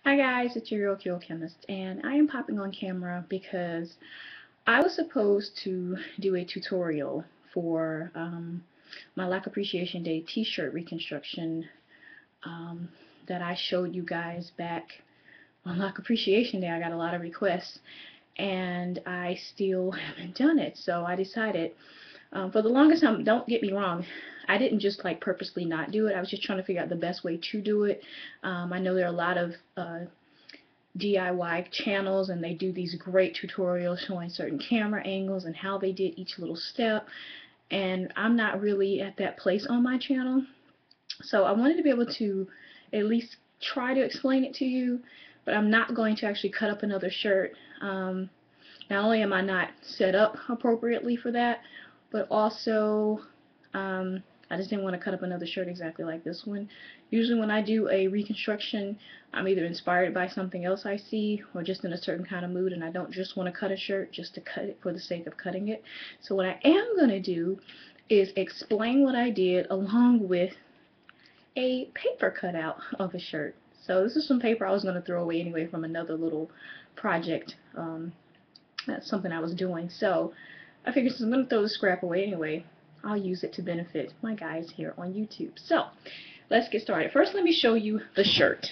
Hi guys, it's your girl qochemist, and I am popping on camera because I was supposed to do a tutorial for my Black Appreciation Day T-shirt reconstruction um, that I showed you guys back on Black Appreciation Day. I got a lot of requests, and I still haven't done it. So I decided, for the longest time, don't get me wrong, I didn't just like purposely not do it. I was just trying to figure out the best way to do it. I know there are a lot of DIY channels, and they do these great tutorials showing certain camera angles and how they did each little step, and I'm not really at that place on my channel, so I wanted to be able to at least try to explain it to you, but I'm not going to actually cut up another shirt. Not only am I not set up appropriately for that, but also I just didn't want to cut up another shirt exactly like this one. Usually when I do a reconstruction, I'm either inspired by something else I see or just in a certain kind of mood, and I don't just want to cut a shirt just to cut it for the sake of cutting it. So what I am going to do is explain what I did along with a paper cutout of a shirt. So this is some paper I was going to throw away anyway from another little project. That's something I was doing. So I figured since I'm going to throw the scrap away anyway, I'll use it to benefit my guys here on YouTube. So let's get started. First, let me show you the shirt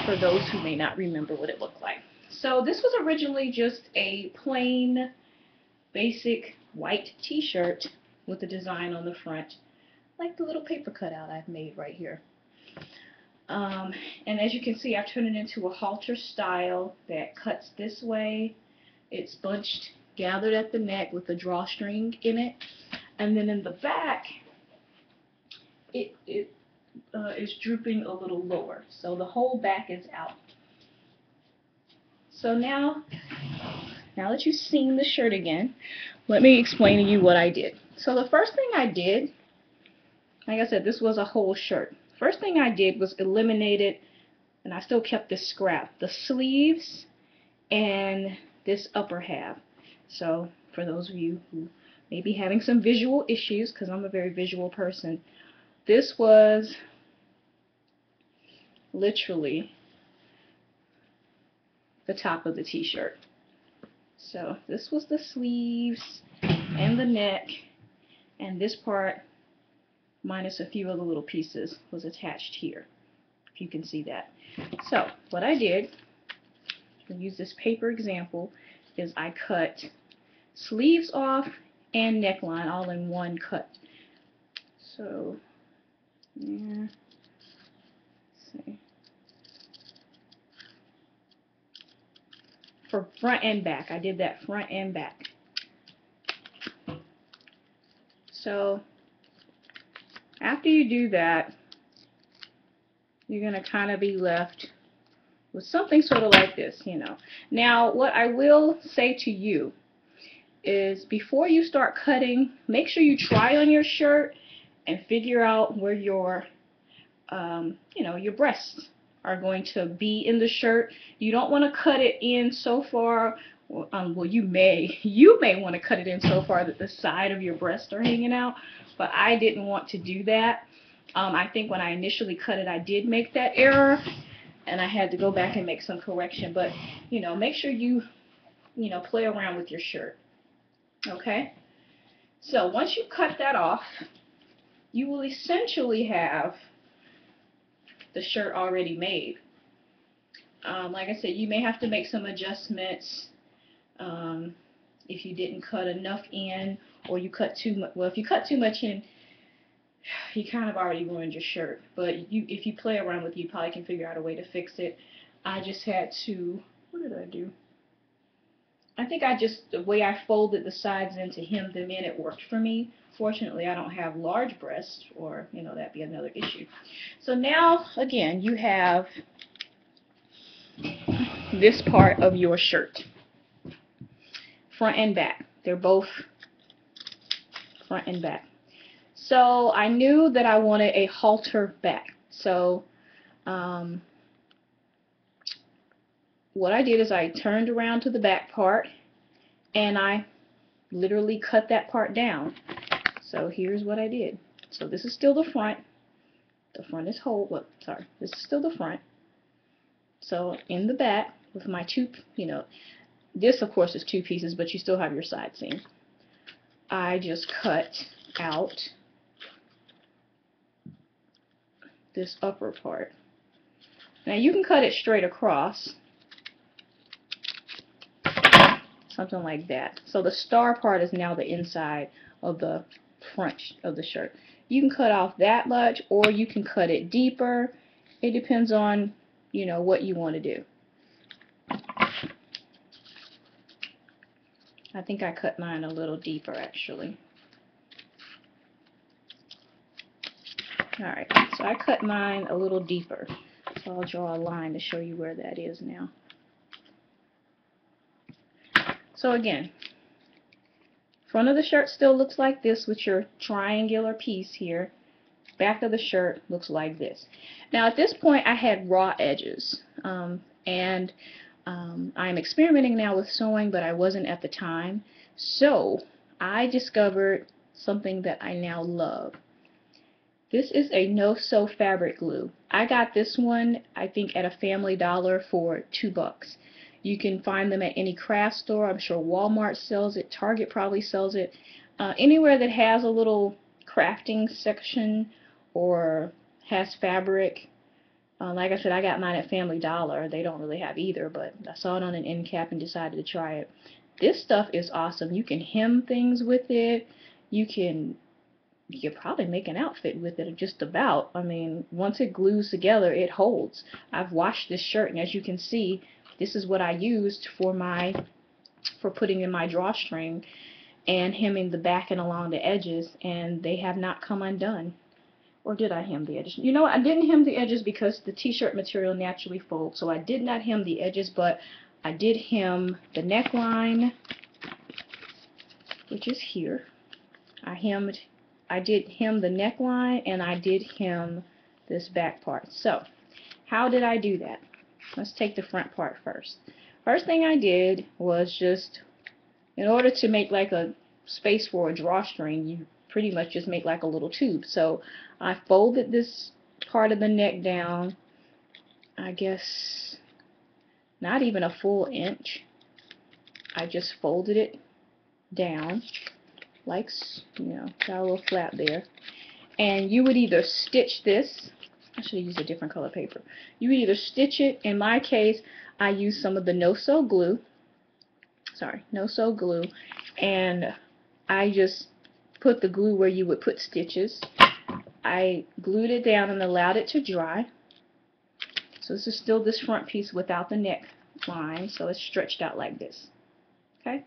for those who may not remember what it looked like. So this was originally just a plain, basic white t-shirt with a design on the front, like the little paper cutout I've made right here. And as you can see, I've turned it into a halter style that cuts this way. It's bunched, gathered at the neck with a drawstring in it, and then in the back, it is drooping a little lower. So the whole back is out. So now that you've seen the shirt again, let me explain to you what I did. So the first thing I did, like I said, this was a whole shirt. First thing I did was eliminated, and I still kept this scrap, the sleeves and this upper half. So for those of you who may be having some visual issues, because I'm a very visual person, this was literally the top of the t-shirt. So this was the sleeves and the neck, and this part, minus a few other little pieces, was attached here, if you can see that. So what I did, to use this paper example, is I cut sleeves off and neckline all in one cut. So yeah, let's see. For front and back, I did that front and back. So after you do that, you're going to kind of be left with something sort of like this, you know. Now, what I will say to you is before you start cutting, make sure you try on your shirt and figure out where your, your breasts are going to be in the shirt. You don't want to cut it in so far. Well, you may want to cut it in so far that the side of your breasts are hanging out, but I didn't want to do that. I think when I initially cut it, I did make that error, and I had to go back and make some correction. But make sure you play around with your shirt. Okay? So once you cut that off, you will essentially have the shirt already made. Like I said, you may have to make some adjustments if you didn't cut enough in, or you cut too much. Well, if you cut too much in, you kind of already ruined your shirt. But if you play around with it, you probably can figure out a way to fix it. I just had to, what did I do? I think the way I folded the sides in to hem them in, it worked for me. Fortunately, I don't have large breasts, or, that'd be another issue. So now, again, you have this part of your shirt, front and back. They're both front and back. So I knew that I wanted a halter back. So what I did is I turned around to the back part, and I literally cut that part down. So here's what I did. So this is still the front. The front is whole. Well, sorry, this is still the front. So in the back with my two, this of course is 2 pieces, but you still have your side seam. I just cut out this upper part. Now you can cut it straight across, something like that. So the star part is now the inside of the front of the shirt. You can cut off that much, or you can cut it deeper. It depends on, what you want to do. I think I cut mine a little deeper actually. Alright, so I cut mine a little deeper. So I'll draw a line to show you where that is now. So again, front of the shirt still looks like this with your triangular piece here. Back of the shirt looks like this. Now at this point I had raw edges, and I'm experimenting now with sewing, but I wasn't at the time. So I discovered something that I now love. This is a NoSew fabric glue. I got this one, I think, at a Family Dollar for $2. You can find them at any craft store. I'm sure Walmart sells it. Target probably sells it. Anywhere that has a little crafting section or has fabric. Like I said, I got mine at Family Dollar. They don't really have either, but I saw it on an end cap and decided to try it. This stuff is awesome. You can hem things with it. You could probably make an outfit with it, just about. I mean, once it glues together, it holds. I've washed this shirt, and as you can see, this is what I used for putting in my drawstring and hemming the back and along the edges, and they have not come undone. Or did I hem the edges? You know what? I didn't hem the edges because the t-shirt material naturally folds, so I did not hem the edges, but I did hem the neckline, which is here. I did hem the neckline, and I did hem this back part. So, how did I do that? Let's take the front part first. First thing I did was just, in order to make like a space for a drawstring, you pretty much just make like a little tube. So I folded this part of the neck down, I guess not even a full inch. I just folded it down like, got a little flap there. And you would either stitch this, I should have used a different color paper. You would either stitch it, in my case, I used some of the NoSew glue, and I just put the glue where you would put stitches. I glued it down and allowed it to dry. So this is still this front piece without the neck line, so it's stretched out like this. Okay.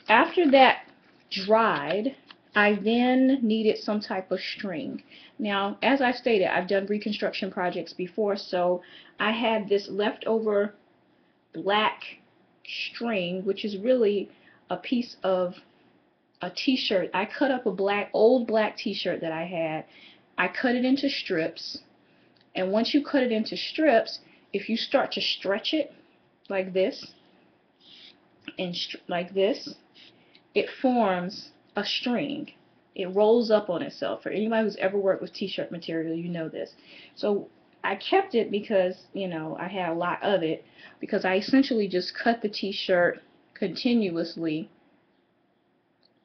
After that dried, I then needed some type of string. Now, as I stated, I've done reconstruction projects before, so I had this leftover black string, which is really a piece of a t-shirt. I cut up a old black t-shirt that I had. I cut it into strips, and once you cut it into strips, if you start to stretch it like this and like this, it forms a string. It rolls up on itself. For anybody who's ever worked with t-shirt material, you know this. So I kept it because, I had a lot of it, because I essentially just cut the t-shirt continuously,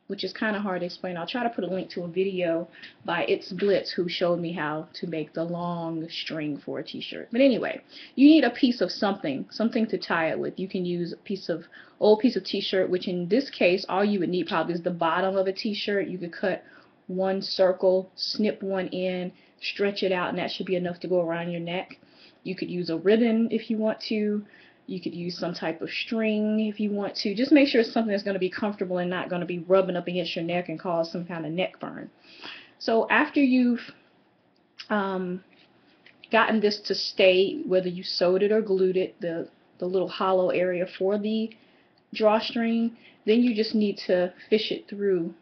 which is kind of hard to explain. I'll try to put a link to a video by itsblitzzz who showed me how to make the long string for a t-shirt. But anyway, you need a piece of something to tie it with. You can use a old piece of t-shirt, which in this case, all you would need probably is the bottom of a t-shirt. You could cut one circle, snip one end, stretch it out, and that should be enough to go around your neck. You could use a ribbon if you want to. You could use some type of string if you want to. Just make sure it's something that's going to be comfortable and not going to be rubbing up against your neck and cause some kind of neck burn. So after you've gotten this to stay, whether you sewed it or glued it, the little hollow area for the drawstring, then you just need to fish it through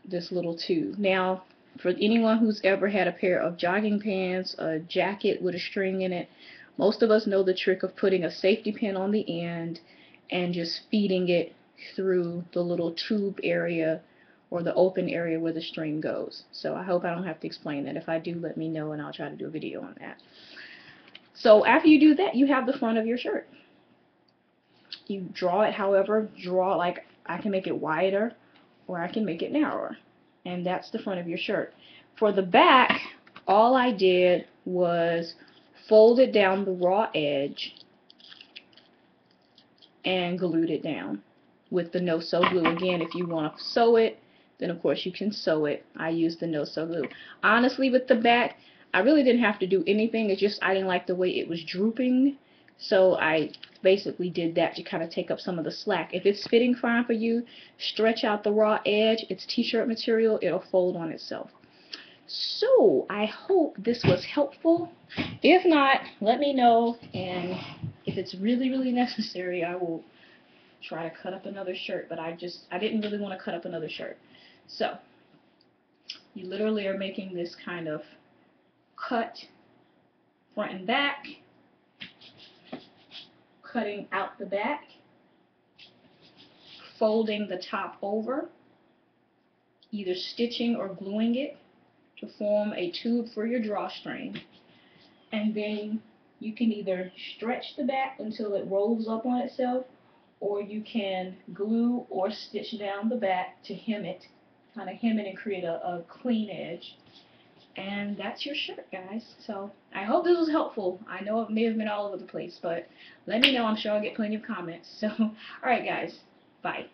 this little tube. Now, for anyone who's ever had a pair of jogging pants, a jacket with a string in it, most of us know the trick of putting a safety pin on the end and just feeding it through the little tube area or the open area where the string goes. So I hope I don't have to explain that. If I do, let me know and I'll try to do a video on that. So after you do that, you have the front of your shirt. You draw it however, draw like I can make it wider or I can make it narrower. And that's the front of your shirt. For the back, all I did was fold it down the raw edge and glued it down with the no-sew glue. Again, if you want to sew it, then of course you can sew it. I used the no-sew glue. Honestly, with the back, I really didn't have to do anything. It's just I didn't like the way it was drooping, so I basically did that to kind of take up some of the slack. If it's fitting fine for you, stretch out the raw edge. It's t-shirt material. It'll fold on itself. So I hope this was helpful. If not, let me know, and if it's really necessary, I will try to cut up another shirt, but I didn't really want to cut up another shirt. So you literally are making this kind of cut front and back, cutting out the back, folding the top over, either stitching or gluing it to form a tube for your drawstring, and then you can either stretch the back until it rolls up on itself, or you can glue or stitch down the back to hem it, kind of hem it and create a clean edge. And that's your shirt, guys. So I hope this was helpful. I know it may have been all over the place, but let me know. I'm sure I'll get plenty of comments. So, alright guys, bye.